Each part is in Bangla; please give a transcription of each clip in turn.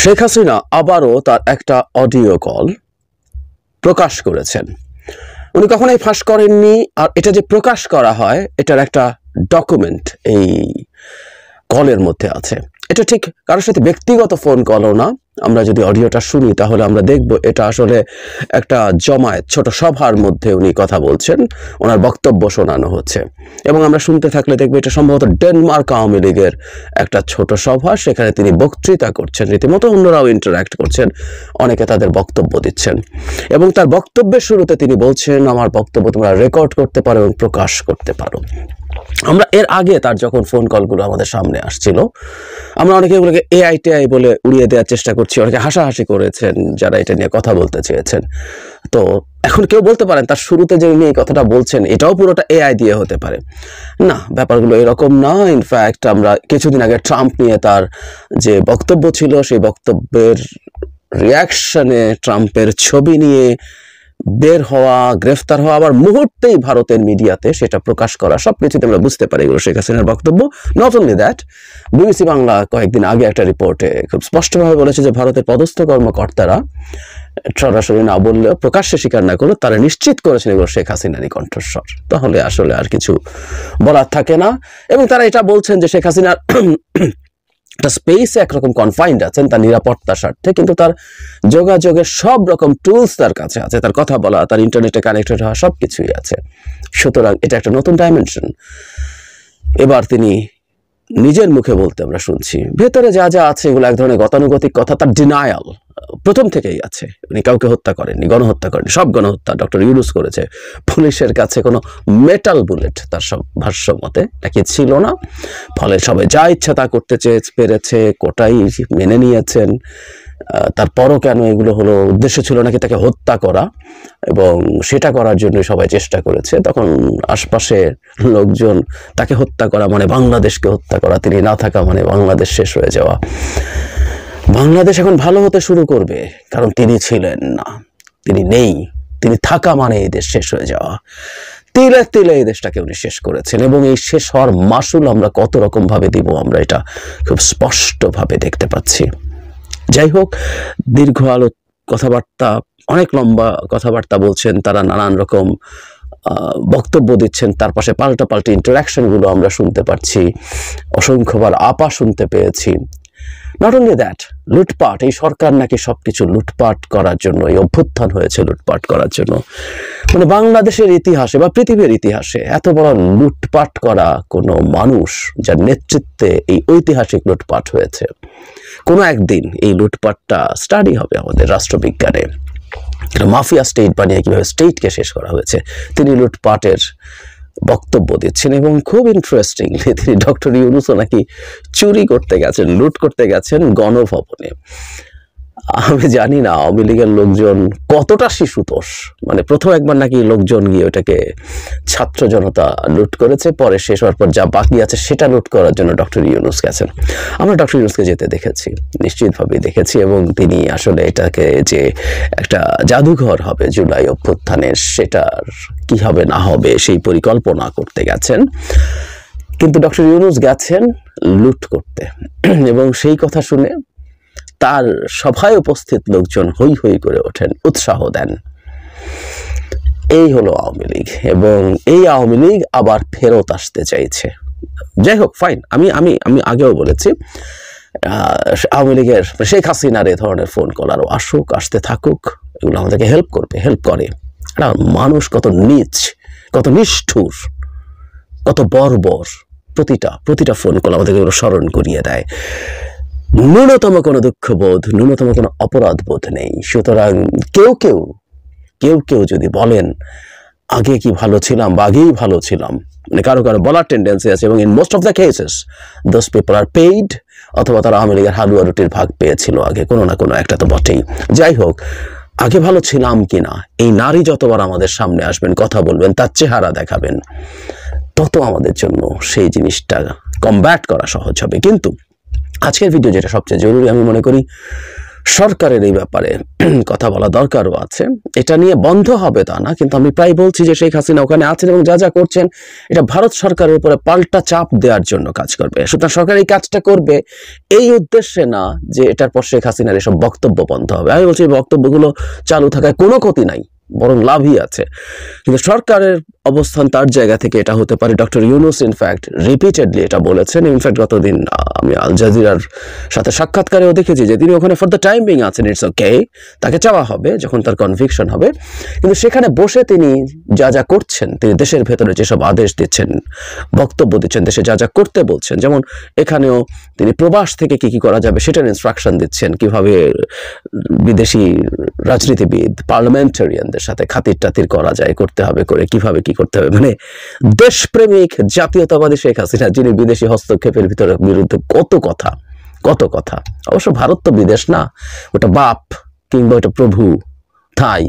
শেখ হাসিনা আবারও তার একটা অডিও কল প্রকাশ করেছেন। উনি কখনোই ফাঁস করেননি, আর এটা যে প্রকাশ করা হয় এটার একটা ডকুমেন্ট এই কলের মধ্যে আছে। এটা ঠিক কারোর সাথে ব্যক্তিগত ফোন কলও না। আমরা যদি অডিওটা শুনি তাহলে আমরা দেখব এটা আসলে একটা জমায়েত, ছোট সভার মধ্যে উনি কথা বলছেন, ওনার বক্তব্য শোনানো হচ্ছে। এবং আমরা শুনতে থাকলে দেখবো এটা সম্ভবত ডেনমার্ক আওয়ামী লীগের একটা ছোট সভা, সেখানে তিনি বক্তৃতা করছেন, রীতিমতো অন্যরাও ইন্টারাক্ট করছেন, অনেকে তাদের বক্তব্য দিচ্ছেন। এবং তার বক্তব্যের শুরুতে তিনি বলছেন, আমার বক্তব্য তোমরা রেকর্ড করতে পারো এবং প্রকাশ করতে পারো। আমরা এর আগে তার যখন ফোন কলগুলো আমাদের সামনে আসছিল, আমরা অনেকে এগুলোকে এআই বলে উড়িয়ে দেওয়ার চেষ্টা করছি, অনেকে হাসাহাসি করেছেন যারা এটা নিয়ে কথা বলতে চেয়েছেন। তো এখন কেউ বলতে পারেন তার শুরুতে যে উনি এই কথাটা বলছেন এটাও পুরোটা এআই দিয়ে হতে পারে। না, ব্যাপারগুলো এরকম না। ইনফ্যাক্ট আমরা কিছুদিন আগে ট্রাম্প নিয়ে তার যে বক্তব্য ছিল, সেই বক্তব্যের রিয়াকশনে ট্রাম্পের ছবি নিয়ে বের হওয়া, গ্রেফতার হওয়া, আবার মুহূর্তেই ভারতের মিডিয়াতে সেটা প্রকাশ করা, সবকিছুতে আমরা বুঝতে পারি এগুলো শেখ হাসিনার বক্তব্য। Not only that, BBC Bangla কয়েকদিন আগে একটা রিপোর্টে খুব স্পষ্টভাবে বলেছে যে ভারতের পদস্থ কর্মকর্তারা সরাসরি না বললেও প্রকাশ্যে স্বীকার না করলেও তারা নিশ্চিত করেছেন এগুলো শেখ হাসিনারই কণ্ঠস্বর। তাহলে আসলে আর কিছু বলার থাকে না। এবং তারা এটা বলছেন যে শেখ হাসিনার একটা স্পেসে একরকম কনফাইন্ড আছেন তার নিরাপত্তার স্বার্থে, কিন্তু তার যোগাযোগের সব রকম টুলস তার কাছে আছে, তার কথা বলা, তার ইন্টারনেটে কানেক্টেড হওয়া সব কিছুই আছে। সুতরাং এটা একটা নতুন ডাইমেনশন এবার তিনি নিজের মুখে বলতে আমরা শুনছি। ভেতরে যা যা আছে এগুলো এক ধরনের গতানুগতিক কথা, তার ডিনায়াল প্রথম থেকেই আছে। উনি কাউকে হত্যা করেননি, গণহত্যা করেননি, সব গণহত্যা ডক্টর ইউনূস করেছে। পুলিশের কাছে কোনো মেটাল বুলেট তার সব ভাষ্য মতে নাকি ছিল না, ফলে সবাই যা ইচ্ছা তা করতে পেরেছে, কোটাই মেনে নিয়েছেন। তারপরও কেন এগুলো হলো, উদ্দেশ্য ছিল নাকি তাকে হত্যা করা, এবং সেটা করার জন্য সবাই চেষ্টা করেছে। তখন আশপাশের লোকজন তাকে হত্যা করা মানে বাংলাদেশকে হত্যা করা, তিনি না থাকা মানে বাংলাদেশ শেষ হয়ে যাওয়া, বাংলাদেশ এখন ভালো হতে শুরু করবে, কারণ তিনি ছিলেন না, তিনি নেই, তিনি থাকা মানে এই দেশ শেষ হয়ে যাওয়া। তিলে তিলে এই দেশটাকে উনি শেষ করেছেন, এবং এই শেষ হওয়ার মাসুল আমরা কত রকম ভাবে দিব আমরা এটা খুব স্পষ্টভাবে দেখতে পাচ্ছি। যাই হোক, দীর্ঘ আলো কথাবার্তা, অনেক লম্বা কথাবার্তা বলছেন তারা, নানান রকম বক্তব্য দিচ্ছেন, তার পাশে পাল্টাপাল্টি ইন্টারাকশনগুলো আমরা শুনতে পাচ্ছি, অসংখ্যবার আপা শুনতে পেয়েছি। নট অনলি দ্যাট, লুটপাট, এই সরকার নাকি সবকিছু লুটপাট করার জন্য, এই অভ্যুত্থান হয়েছে লুটপাট করার জন্য। মানে বাংলাদেশের ইতিহাসে বা পৃথিবীর ইতিহাসে এত বড় লুটপাট করা কোনো মানুষ যার নেতৃত্বে এই ঐতিহাসিক লুটপাট হয়েছে, কোনো একদিন এই লুটপাটটা স্টাডি হবে আমাদের রাষ্ট্রবিজ্ঞানে। মাফিয়া স্টেট বানিয়ে কিভাবে স্টেটকে শেষ করা হয়েছে, তিনি লুটপাটের বক্তব্য দিচ্ছেন। এবং খুব ইন্টারেস্টিং, তিনি ডক্টর ইউনূসও নাকি চুরি করতে গেছেন, লুট করতে গেছেন গণভবনে। আমি জানি না আওয়ামী লীগের লোকজন কতটা শিশুতোষ, মানে প্রথম একবার নাকি লোকজন গিয়ে ওটাকে ছাত্র জনতা লুট করেছে, পরে শেষ হওয়ার পর যা বাকি আছে সেটা লুট করার জন্য ডক্টর ইউনূস গেছেন। আমরা ডক্টর ইউনূসকে যেতে দেখেছি, নিশ্চিতভাবেই দেখেছি, এবং তিনি আসলে এটাকে যে একটা জাদুঘর হবে জুলাই অভ্যুত্থানের, সেটার কি হবে না হবে সেই পরিকল্পনা করতে গেছেন। কিন্তু ডক্টর ইউনূস গেছেন লুট করতে, এবং সেই কথা শুনে তার সভায় উপস্থিত লোকজন হই হই করে ওঠেন, উৎসাহ দেন। এই হলো আওয়ামী লীগ, এবং এই আওয়ামী লীগ আবার ফেরত আসতে চাইছে। যাই হোক, ফাইন, আমি আমি আমি আগেও বলেছি আওয়ামী লীগের শেখ হাসিনার এ ধরনের ফোন কল আরো আসুক, আসতে থাকুক, এগুলো আমাদেরকে হেল্প করবে, হেল্প করে। মানুষ কত নীচ, কত নিষ্ঠুর, কত বর্বর, প্রতিটা ফোন কল আমাদেরকে স্মরণ করিয়ে দেয়। ন্যূনতম কোনো দুঃখবোধ, ন্যূনতম কোনো অপরাধ বোধ নেই। সুতরাং কেউ কেউ যদি বলেন আগে কি ভালো ছিলাম বা আগেই ভালো ছিলাম, মানে কারো বলার টেন্ডেন্সি আছে, এবং in most of the cases those people are paid, অথবা তারা আওয়ামী লীগের হালুয়া রুটির ভাগ পেয়েছিল আগে, কোনো না কোনো একটা তো বটেই। যাই হোক, আগে ভালো ছিলাম কিনা, এই নারী যতবার আমাদের সামনে আসবেন, কথা বলবেন, তার চেহারা দেখাবেন, তত আমাদের জন্য সেই জিনিসটা কমব্যাট করা সহজ হবে। কিন্তু আজকের ভিডিও যেটা সবচেয়ে জরুরি আমি মনে করি, সরকারের এই ব্যাপারে কথা বলা দরকারও আছে। এটা নিয়ে বন্ধ হবে তা না, কিন্তু আমি প্রায় বলছি যে শেখ হাসিনা ওখানে আছেন এবং যা যা করছেন এটা ভারত সরকারের উপরে পাল্টা চাপ দেওয়ার জন্য কাজ করবে। সুতরাং সরকার এই কাজটা করবে এই উদ্দেশ্যে না যে এটার পর শেখ হাসিনার এসব বক্তব্য বন্ধ হবে। আমি বলছি এই বক্তব্যগুলো চালু থাকায় কোনো ক্ষতি নাই, বরং লাভই আছে। কিন্তু সরকারের অবস্থান তার জায়গা থেকে এটা হতে পারে। ডক্টর ইউনূস ইনফ্যাক্ট রিপিটেডলি এটা বলেছেন। ইনফ্যাক্ট গতদিন আমি আল জাজিরার সাথে সাক্ষাৎকারেও দেখেছি যে তিনি ওখানে ফর দ্য টাইম বিং আছেন, ইটস ওকে, তাকে চাওয়া হবে যখন তার কনভিকশন হবে। কিন্তু সেখানে বসে তিনি যা যা করছেন, তিনি দেশের ভেতরে যেসব আদেশ দিচ্ছেন, বক্তব্য দিচ্ছেন, দেশে যা যা করতে বলছেন, যেমন এখানেও তিনি প্রবাস থেকে কি কি করা যাবে সেটার ইনস্ট্রাকশন দিচ্ছেন, কিভাবে বিদেশি রাজনীতিবিদ পার্লামেন্টারিয়ানদের সাথে খাতির টাতির করা যায়, করতে হবে, করে কিভাবে কি করতে হবে। মানে দেশপ্রেমিক জাতীয়তাবাদী শেখ হাসিনা, যিনি বিদেশি হস্তক্ষেপের বিরুদ্ধে কত কথা। অবশ্য ভারত তো বিদেশ না, ওটা বাপ কিংবা ওটা প্রভু। তাই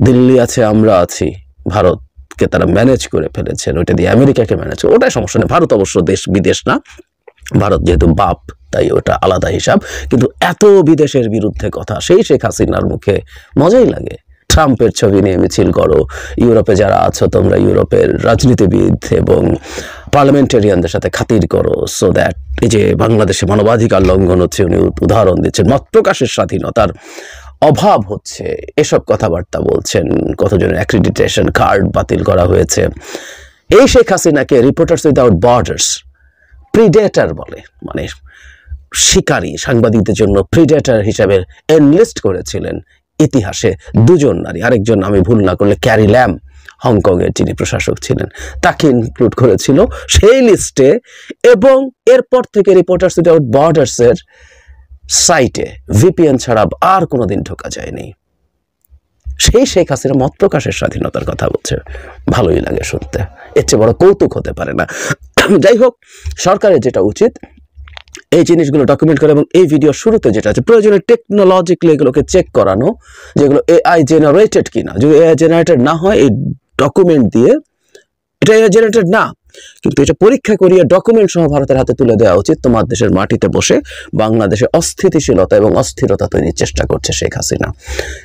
দিল্লি আছে, আমরা আছি, ভারতকে তারা ম্যানেজ করে ফেলেছেন, ওটা দিয়ে আমেরিকাকে ম্যানেজ করে, ওটাই সমস্যা নেই। ভারত অবশ্য বিদেশ না, ভারত যেহেতু বাপ তাই ওটা আলাদা হিসাব। কিন্তু এত বিদেশের বিরুদ্ধে কথা সেই শেখ হাসিনার মুখে মজাই লাগে। ট্রাম্পের ছবি নিয়ে মিছিল করো, ইউরোপে যারা আছো তোমরা ইউরোপের রাজনীতিবিদ এবং পার্লামেন্টারিয়ানদের সাথে খাতির করো, সো দ্যাট এই যে বাংলাদেশে মানবাধিকার লঙ্ঘন হচ্ছে উনি উদাহরণ দিচ্ছেন, মত প্রকাশের স্বাধীনতার অভাব হচ্ছে, এসব কথাবার্তা বলছেন। কতজনের অ্যাক্রিডিটেশন কার্ড বাতিল করা হয়েছে। এই শেখ হাসিনাকে রিপোর্টার্স উইদাউট বর্ডার্স প্রিডেটার বলে, মানে শিকারী, সাংবাদিকদের জন্য প্রিডেটার হিসাবে এনলিস্ট করেছিলেন ইতিহাসে দুজন নারী, আরেকজন আমি ভুল না করলে ক্যারি ল্যাম, হংকংয়ের যিনি প্রশাসক ছিলেন, তাকে ইনক্লুড করেছিল সেই লিস্টে। এবং এরপর থেকে রিপোর্টার্স উইদাউট বর্ডার্সের সাইটে ভিপিএন ছাড়া আর কোনোদিন ঢোকা যায়নি। সেই শেখ হাসিনা মত প্রকাশের স্বাধীনতার কথা বলছে, ভালোই লাগে শুনতে, এর চেয়ে বড় কৌতুক হতে পারে না। যাই হোক, সরকারের যেটা উচিত এই জিনিসগুলো ডকুমেন্ট করে এবং এই ভিডিও শুরুতে যেটা আছে প্রয়োজনে টেকনোলজিক্যালি এগুলোকে চেক করানো, যেগুলো এআই জেনারেটেড কিনা। যদি এআই জেনারেটেড না হয় এই ডকুমেন্ট দিয়ে, এটা এআই জেনারেটেড না কিন্তু এটা পরীক্ষা করিয়ে ডকুমেন্ট সহ ভারতের হাতে তুলে দেওয়া উচিত। তোমার দেশের মাটিতে বসে বাংলাদেশে অস্থিতিশীলতা এবং অস্থিরতা তৈরির চেষ্টা করছে শেখ হাসিনা।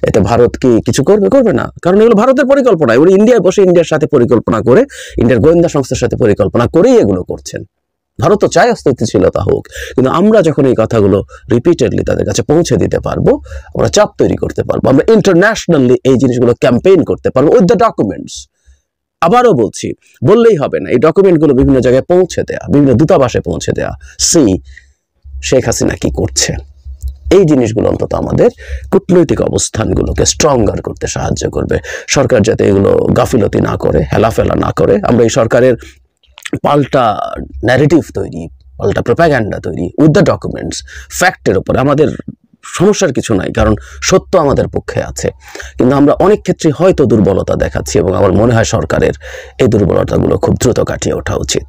এতে ভারত কি কিছু করবে না, কারণ এগুলো ভারতের পরিকল্পনা। এগুলো ইন্ডিয়ায় বসে ইন্ডিয়ার সাথে পরিকল্পনা করে, ইন্ডিয়ার গোয়েন্দা সংস্থার সাথে পরিকল্পনা করেই এগুলো করছেন। ভারত তো চায় অস্থিতিশীলতা হোক, কিন্তু আমরা যখন এই কথাগুলো রিপিটেডলি তাদের কাছে পৌঁছে দিতে পারবো, আমরা চাপ তৈরি করতে পারবো, আমরা ইন্টারন্যাশনালি এই জিনিসগুলো ক্যাম্পেইন করতে পারবো উইথ দ্য ডকুমেন্টস। আবারও বলছি, বললেই হবে না, এই ডকুমেন্টগুলো বিভিন্ন জায়গায় পৌঁছে দেয়া, বিভিন্ন দূতাবাসে পৌঁছে দেয়া, শেখ হাসিনা কি করছে। এই জিনিসগুলো অন্তত আমাদের কূটনৈতিক অবস্থানগুলোকে স্ট্রঙ্গার করতে সাহায্য করবে। সরকার যাতে এগুলো গাফিলতি না করে, হেলাফেলা না করে, আমরা এই সরকারের পাল্টা ন্যারেটিভ তৈরি, পাল্টা প্রোপাগ্যান্ডা তৈরি উইথ দ্য ডকুমেন্টস, ফ্যাক্টের উপরে আমাদের সমস্যার কিছু নাই, কারণ সত্য আমাদের পক্ষে আছে। কিন্তু আমরা অনেক ক্ষেত্রে হয়তো দুর্বলতা দেখাচ্ছি এবং আমার মনে হয় সরকারের এই দুর্বলতাগুলো খুব দ্রুত কাটিয়ে ওঠা উচিত।